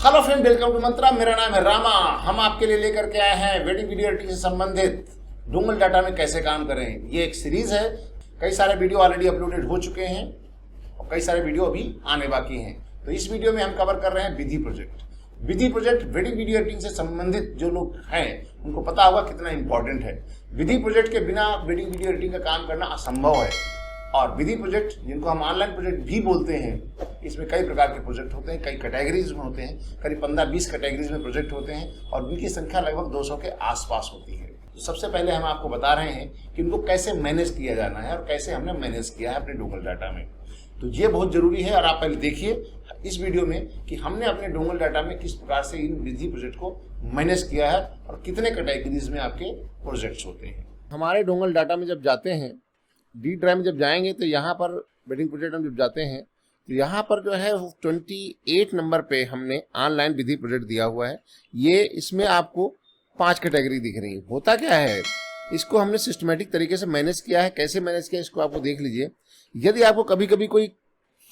Hello friend, welcome to मंत्रा। मेरा नाम है रामा। हम आपके लिए लेकर के आए हैं वेडिंग वीडियो एडिटिंग से संबंधित डोंगल डाटा में कैसे काम करें। ये एक सीरीज है। कई सारे वीडियो ऑलरेडी अपलोडेड हो चुके हैं और कई सारे वीडियो अभी आने बाकी हैं। तो इस वीडियो में हम कवर कर रहे हैं विधि प्रोजेक्ट। विधि प्रोजेक्ट वेडिंग वीडियो एडिटिंग से संबंधित जो लोग हैं उनको पता होगा कितना इंपॉर्टेंट है। विधि प्रोजेक्ट के बिना वेडिंग वीडियो एडिटिंग का काम करना असंभव है। और विधि प्रोजेक्ट, जिनको हम ऑनलाइन प्रोजेक्ट भी बोलते हैं, इसमें कई प्रकार के प्रोजेक्ट होते हैं, कई कैटेगरीज में होते हैं। करीब 15-20 कैटेगरीज में प्रोजेक्ट होते हैं और उनकी संख्या लगभग 200 के आसपास होती है। तो सबसे पहले हम आपको बता रहे हैं कि उनको कैसे मैनेज किया जाना है और कैसे हमने मैनेज किया है अपने डोंगल डाटा में। तो ये बहुत जरूरी है और आप पहले देखिए इस वीडियो में कि हमने अपने डोंगल डाटा में किस प्रकार से इन विधि प्रोजेक्ट को मैनेज किया है और कितने कैटेगरीज में आपके प्रोजेक्ट्स होते हैं। हमारे डोंगल डाटा में जब जाते हैं, डी ड्राइव में जब जाएंगे तो यहाँ पर वेडिंग प्रोजेक्ट में जब जाते हैं तो यहाँ पर जो है 28 नंबर पे हमने ऑनलाइन विधि प्रोजेक्ट दिया हुआ है। ये इसमें आपको 5 कैटेगरी दिख रही है। होता क्या है, इसको हमने सिस्टमेटिक तरीके से मैनेज किया है। कैसे मैनेज किया इसको आपको देख लीजिए। यदि आपको कभी कभी कोई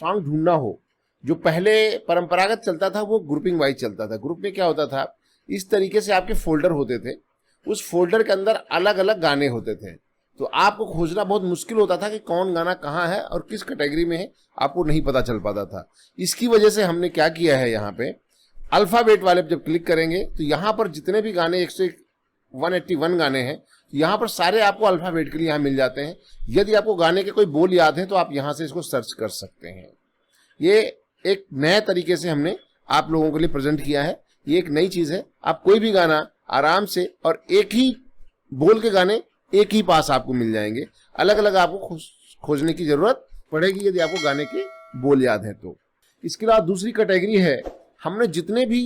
सॉन्ग ढूंढना हो, जो पहले परंपरागत चलता था वो ग्रुपिंग वाइज चलता था। ग्रुप में क्या होता था, इस तरीके से आपके फोल्डर होते थे, उस फोल्डर के अंदर अलग अलग गाने होते थे। तो आपको खोजना बहुत मुश्किल होता था कि कौन गाना कहाँ है और किस कैटेगरी में है, आपको नहीं पता चल पाता था। इसकी वजह से हमने क्या किया है, यहाँ पे अल्फाबेट वाले जब क्लिक करेंगे तो यहाँ पर जितने भी गाने 181 गाने हैं, यहाँ पर सारे आपको अल्फाबेट के लिए यहाँ मिल जाते हैं। यदि आपको गाने के कोई बोल याद है तो आप यहाँ से इसको सर्च कर सकते हैं। ये एक नए तरीके से हमने आप लोगों के लिए प्रेजेंट किया है। ये एक नई चीज है। आप कोई भी गाना आराम से और एक ही बोल के गाने एक ही पास आपको मिल जाएंगे। अलग अलग आपको खोजने की जरूरत पड़ेगी यदि आपको गाने के बोल याद है तो। इसके अलावा दूसरी कैटेगरी है, हमने जितने भी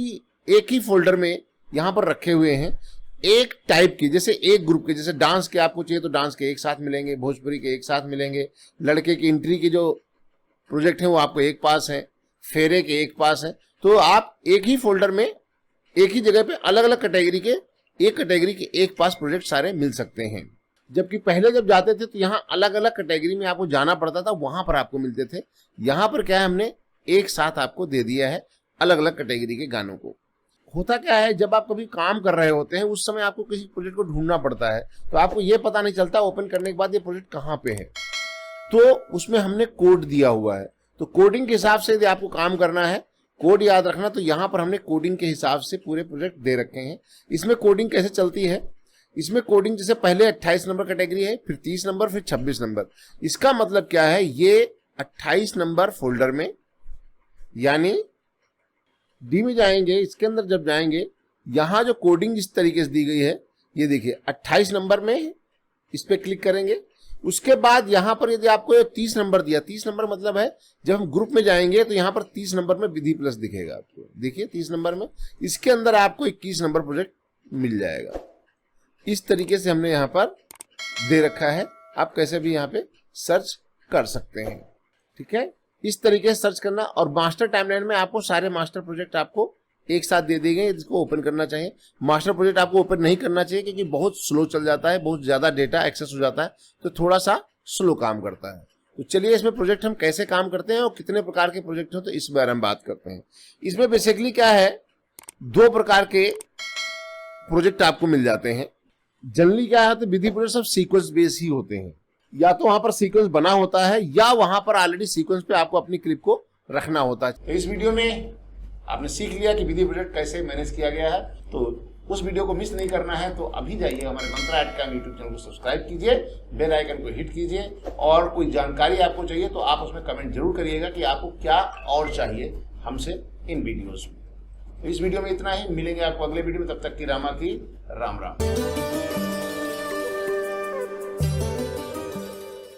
एक ही फोल्डर में यहाँ पर रखे हुए हैं, एक टाइप के, जैसे एक ग्रुप के, जैसे डांस के आपको चाहिए तो डांस के एक साथ मिलेंगे, भोजपुरी के एक साथ मिलेंगे, लड़के की एंट्री के जो प्रोजेक्ट है वो आपको एक पास है, फेरे के एक पास है। तो आप एक ही फोल्डर में एक ही जगह पे अलग अलग कैटेगरी के एक कैटेगरी के एक पास प्रोजेक्ट सारे मिल सकते हैं। जबकि पहले जब जाते थे तो यहाँ अलग अलग कैटेगरी में आपको जाना पड़ता था, वहां पर आपको मिलते थे। यहाँ पर क्या है, हमने एक साथ आपको दे दिया है अलग अलग कैटेगरी के गानों को। होता क्या है, जब आप कभी काम कर रहे होते हैं उस समय आपको किसी प्रोजेक्ट को ढूंढना पड़ता है, तो आपको ये पता नहीं चलता ओपन करने के बाद ये प्रोजेक्ट कहाँ पे है। तो उसमें हमने कोड दिया हुआ है। तो कोडिंग के हिसाब से यदि आपको काम करना है, कोड याद रखना, तो यहाँ पर हमने कोडिंग के हिसाब से पूरे प्रोजेक्ट दे रखे हैं। इसमें कोडिंग कैसे चलती है, इसमें कोडिंग जैसे पहले 28 नंबर कैटेगरी है, फिर 30 नंबर, फिर 26 नंबर। इसका मतलब क्या है, ये 28 नंबर फोल्डर में, यानी डी में जाएंगे, इसके अंदर जब जाएंगे, यहाँ जो कोडिंग इस तरीके से दी गई है, ये देखिए 28 नंबर में इस पे क्लिक करेंगे। उसके बाद यहाँ पर यदि आपको 30 नंबर दिया, 30 नंबर मतलब है जब हम ग्रुप में जाएंगे तो यहाँ पर 30 नंबर में विधि प्लस दिखेगा आपको। देखिए 30 नंबर में, इसके अंदर आपको 21 नंबर प्रोजेक्ट मिल जाएगा। इस तरीके से हमने यहाँ पर दे रखा है। आप कैसे भी यहाँ पे सर्च कर सकते हैं, ठीक है। इस तरीके से सर्च करना। और मास्टर टाइमलाइन में आपको सारे मास्टर प्रोजेक्ट आपको एक साथ दे दिए गए, इसको ओपन करना चाहिए। मास्टर प्रोजेक्ट आपको ओपन नहीं करना चाहिए क्योंकि बहुत स्लो चल जाता है, बहुत ज्यादा डेटा एक्सेस हो जाता है, तो थोड़ा सा स्लो काम करता है। तो चलिए इसमें प्रोजेक्ट हम कैसे काम करते हैं और कितने प्रकार के प्रोजेक्ट हो, तो इस बारे में बात करते हैं। इसमें बेसिकली क्या है, 2 प्रकार के प्रोजेक्ट आपको मिल जाते हैं। जनरली क्या है, तो विधि प्रोजेक्ट सब सीक्वेंस बेस ही होते हैं। या तो वहां पर सीक्वेंस बना होता है या वहां पर ऑलरेडी सीक्वेंस पे आपको अपनी क्लिप को रखना होता है। तो इस वीडियो में आपने सीख लिया कि विधि प्रोजेक्ट कैसे मैनेज किया गया है। तो उस वीडियो को मिस नहीं करना है तो अभी जाइए हमारे मंत्रा एडकाम यूट्यूब चैनल को सब्सक्राइब कीजिए, बेल आइकन को हिट कीजिए, और कोई जानकारी आपको चाहिए तो आप उसमें कमेंट जरूर करिएगा कि आपको क्या और चाहिए हमसे इन वीडियोस में। तो इस वीडियो में इतना ही, मिलेंगे आपको अगले वीडियो में। तब तक की रामा की राम राम।